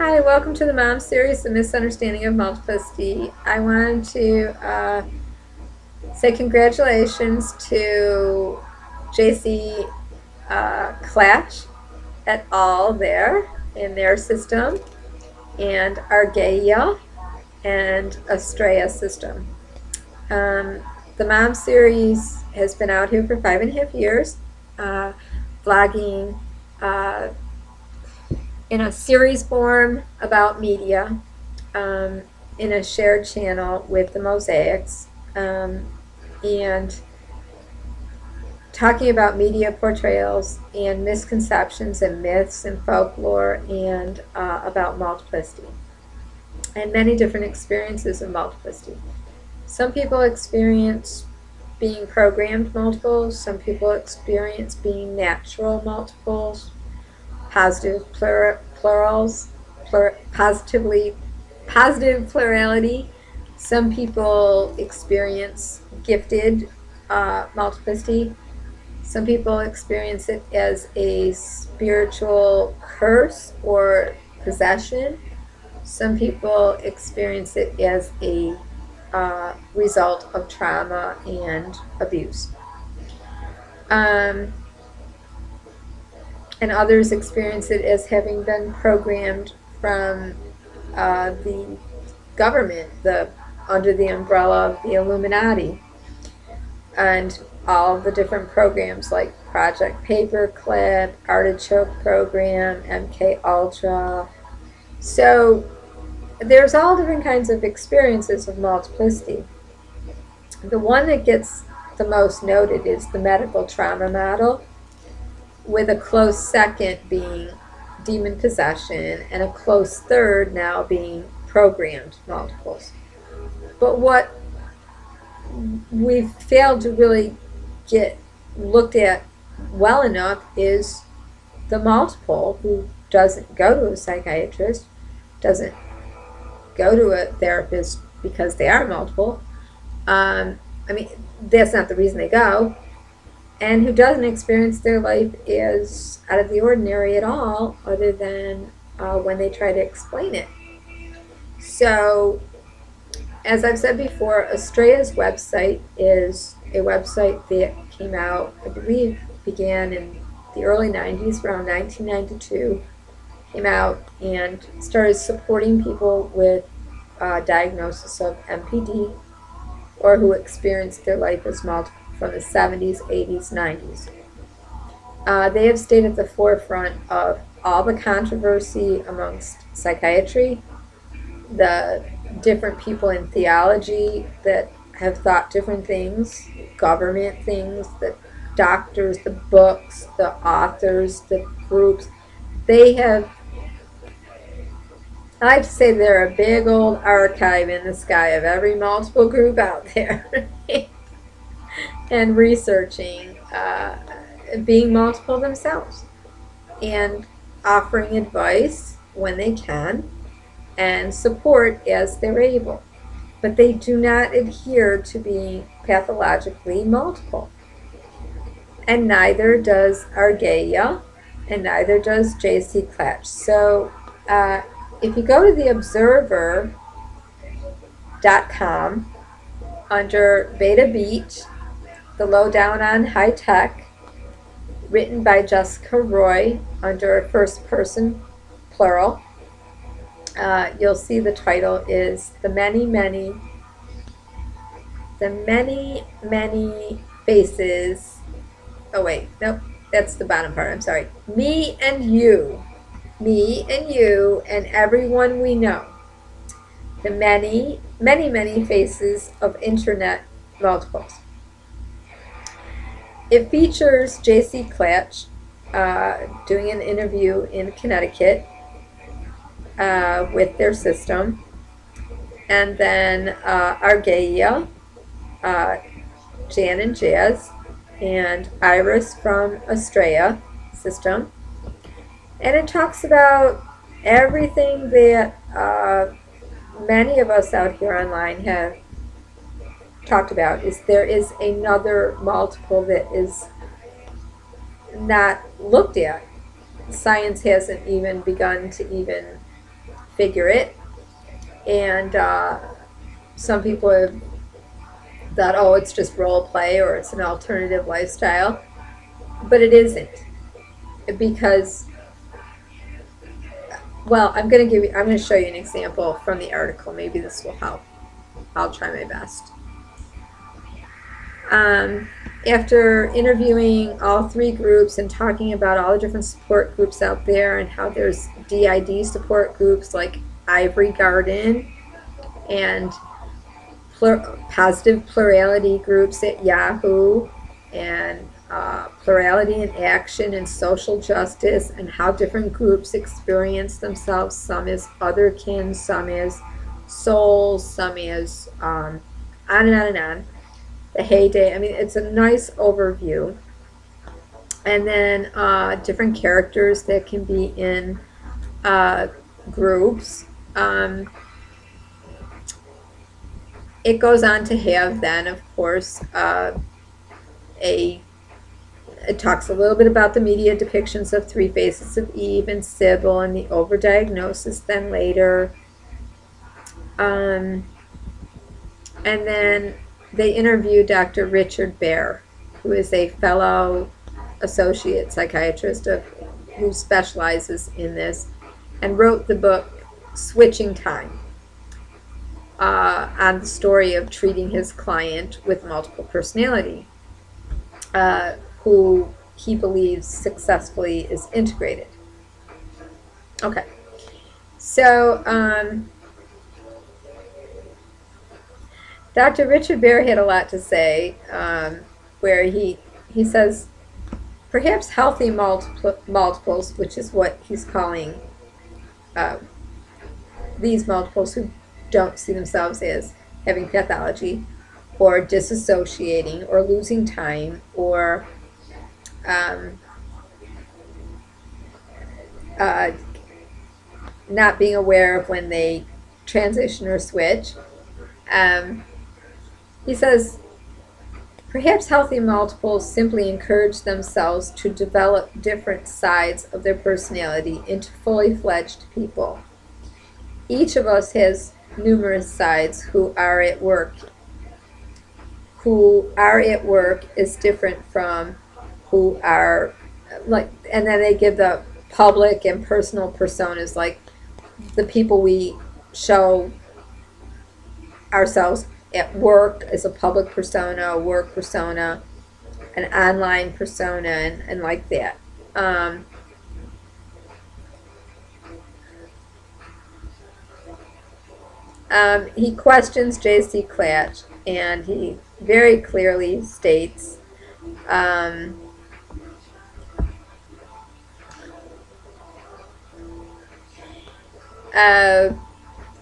Hi, welcome to the Mom series, The Misunderstanding of Multiplicity. I wanted to say congratulations to JC Clatch et al. There in their system, and Argeia and Estrella system. The Mom series has been out here for 5.5 years, vlogging in a series form about media, in a shared channel with the Mosaics, and talking about media portrayals and misconceptions and myths and folklore and about multiplicity and many different experiences of multiplicity. Some people experience being programmed multiples, some people experience being natural multiples, positive plurals, positive plurality. Some people experience gifted multiplicity. Some people experience it as a spiritual curse or possession. Some people experience it as a result of trauma and abuse. And others experience it as having been programmed from the government, under the umbrella of the Illuminati, and all the different programs like Project Paperclip, Artichoke Program, MK Ultra. So there's all different kinds of experiences of multiplicity. The one that gets the most noted is the medical trauma model, with a close second being demon possession and a close third now being programmed multiples. But what we've failed to really get looked at well enough is the multiple who doesn't go to a psychiatrist, doesn't go to a therapist because they are multiple. That's not the reason they go. And who doesn't experience their life as out of the ordinary at all, other than when they try to explain it. So, as I've said before, Estrella's website is a website that came out, I believe, began in the early 90s, around 1992, came out and started supporting people with diagnosis of MPD, or who experienced their life as multiple, from the 70s, 80s, 90s. They have stayed at the forefront of all the controversy amongst psychiatry, the different people in theology that have thought different things, government things, the doctors, the books, the authors, the groups. They have, I like to say they're a big old archive in the sky of every multiple group out there. And researching being multiple themselves and offering advice when they can and support as they're able. But they do not adhere to being pathologically multiple. And neither does Argeia, and neither does J.C. Clatch. So if you go to theobserver.com under Beta Beach, the Lowdown on High Tech, written by Jessica Roy under first person plural, you'll see the title is the many faces. Oh wait, nope, that's the bottom part. I'm sorry. Me and you and everyone we know. The many faces of internet multiples. It features J.C. Clatch doing an interview in Connecticut with their system, and then Argeia, Jan and Jazz, and Iris from Estrella system. And it talks about everything that many of us out here online have talked about. Is there is another multiple that is not looked at. Science hasn't even begun to even figure it. And some people have thought, oh, it's just role play or it's an alternative lifestyle. But it isn't. Because, well, I'm going to show you an example from the article. Maybe this will help. I'll try my best. After interviewing all three groups and talking about all the different support groups out there and how there's DID support groups like Ivory Garden and positive plurality groups at Yahoo and plurality in action and social justice and how different groups experience themselves, some as otherkin, some as souls, some as on and on and on. The heyday, I mean, it's a nice overview. And then different characters that can be in groups. It goes on to have then, of course, it talks a little bit about the media depictions of Three Faces of Eve and Sybil and the overdiagnosis then later. And then they interviewed Dr. Richard Baer, who is a fellow associate psychiatrist who specializes in this, and wrote the book Switching Time, on the story of treating his client with multiple personality, who he believes successfully is integrated. Okay, so Dr. Richard Baer had a lot to say, where he says perhaps healthy multiples, which is what he's calling these multiples who don't see themselves as having pathology or disassociating or losing time or not being aware of when they transition or switch. He says, perhaps healthy multiples simply encourage themselves to develop different sides of their personality into fully fledged people. Each of us has numerous sides who are at work. Who are at work is different from who are, like, and then they give the public and personal personas, like the people we show ourselves at work as a public persona, a work persona, an online persona, and like that. He questions J.C. Clatch, and he very clearly states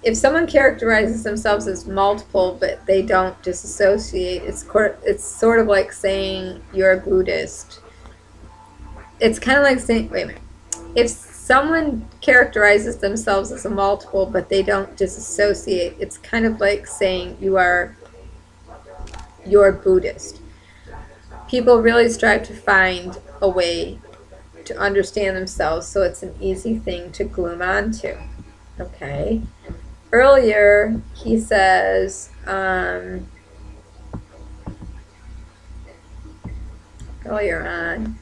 if someone characterizes themselves as multiple but they don't disassociate, it's sort of like saying you're a Buddhist. It's kind of like saying, wait a minute, if someone characterizes themselves as a multiple but they don't disassociate, it's kind of like saying you're Buddhist. People really strive to find a way to understand themselves, so it's an easy thing to gloom onto. Okay. Earlier, he says, earlier on,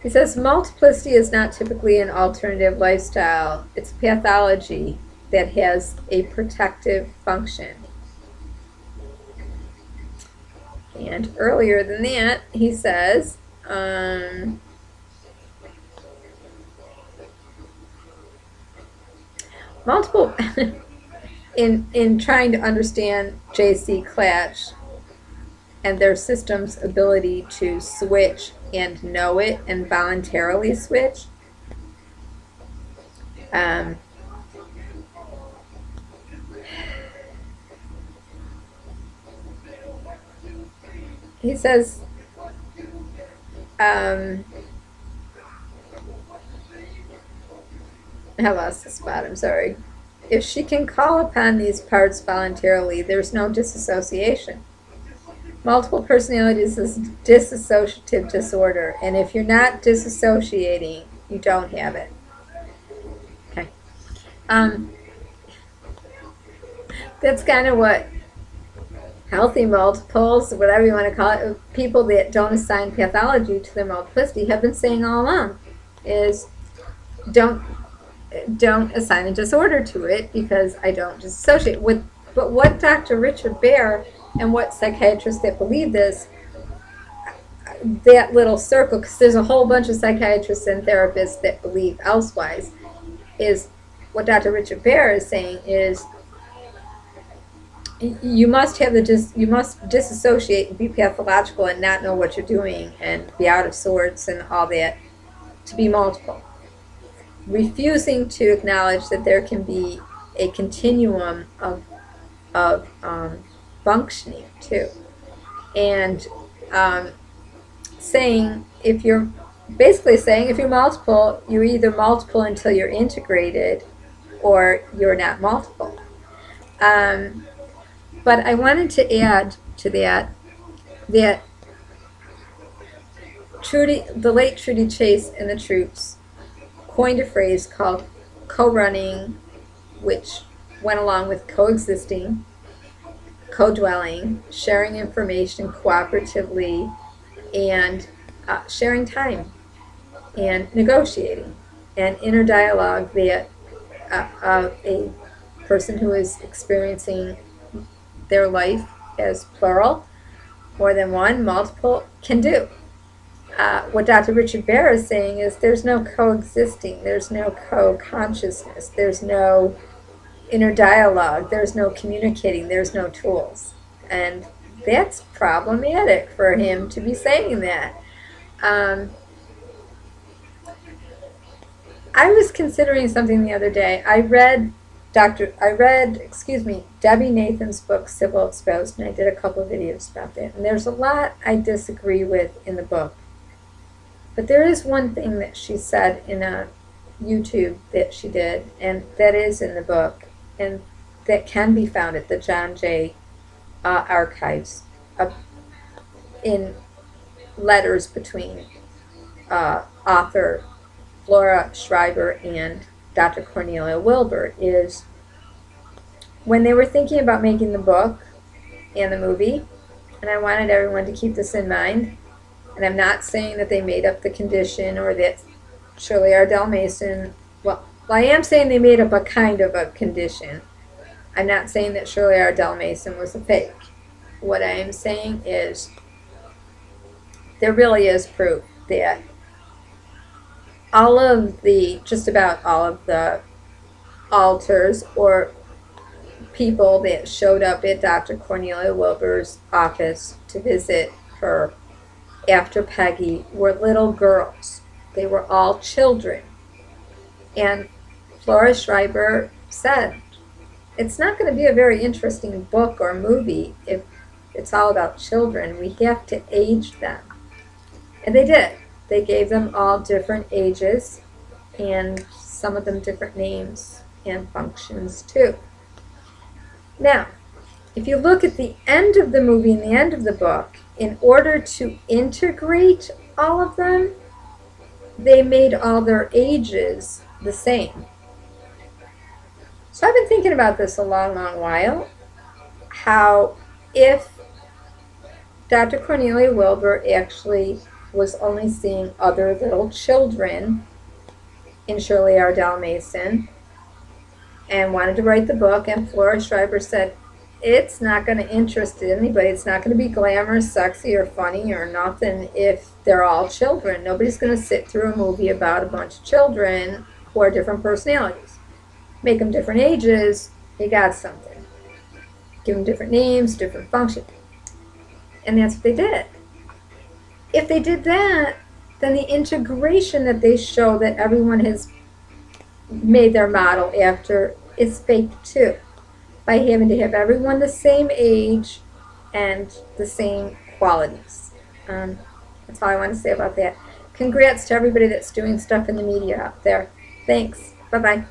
he says, multiplicity is not typically an alternative lifestyle. It's pathology that has a protective function. And earlier than that, he says, multiple, in trying to understand J.C. Clatch and their system's ability to switch and know it and voluntarily switch, he says, I lost the spot, I'm sorry. If she can call upon these parts voluntarily, there's no disassociation. Multiple personality is a dissociative disorder, and if you're not disassociating, you don't have it. Okay. That's kind of what healthy multiples, whatever you want to call it, people that don't assign pathology to their multiplicity have been saying all along, is don't assign a disorder to it, because I don't dissociate with. But what Dr. Richard Baer and what psychiatrists that believe this, that little circle, because there's a whole bunch of psychiatrists and therapists that believe elsewise, is what Dr. Richard Baer is saying is you must disassociate and be pathological and not know what you're doing and be out of sorts and all that to be multiple. Refusing to acknowledge that there can be a continuum of functioning too, and saying if you're multiple, you're either multiple until you're integrated, or you're not multiple. But I wanted to add to that the late Trudy Chase and the troops coined a phrase called co-running, which went along with coexisting, co-dwelling, sharing information cooperatively, and sharing time, and negotiating, and inner dialogue that a person who is experiencing their life as plural, more than one, multiple, can do. What Dr. Richard Baer is saying is there's no coexisting, there's no co-consciousness, there's no inner dialogue, there's no communicating, there's no tools. And that's problematic for him to be saying that. I was considering something the other day. I read Debbie Nathan's book, Sybil Exposed, and I did a couple of videos about that. And there's a lot I disagree with in the book. But there is one thing that she said in a YouTube that she did, and that is in the book, and that can be found at the John Jay archives in letters between author Flora Schreiber and Dr. Cornelia Wilbur, is when they were thinking about making the book and the movie, and I wanted everyone to keep this in mind, and I'm not saying that they made up the condition or that Shirley Ardell Mason, well, I am saying they made up a kind of a condition. I'm not saying that Shirley Ardell Mason was a fake. What I am saying is there really is proof that just about all of the alters or people that showed up at Dr. Cornelia Wilbur's office to visit her after Peggy were little girls. They were all children. And Flora Schreiber said, it's not going to be a very interesting book or movie if it's all about children. We have to age them. And they did. They gave them all different ages, and some of them different names and functions too. Now, if you look at the end of the movie and the end of the book, in order to integrate all of them, they made all their ages the same. So I've been thinking about this a long, long while, how if Dr. Cornelia Wilbur actually was only seeing other little children in Shirley Ardell Mason and wanted to write the book, and Flora Schreiber said, it's not going to interest anybody. It's not going to be glamorous, sexy, or funny, or nothing if they're all children. Nobody's going to sit through a movie about a bunch of children who are different personalities. Make them different ages, you got something. Give them different names, different functions. And that's what they did. If they did that, then the integration that they show that everyone has made their model after is fake too, by having to have everyone the same age and the same qualities. That's all I want to say about that. Congrats to everybody that's doing stuff in the media out there. Thanks. Bye-bye.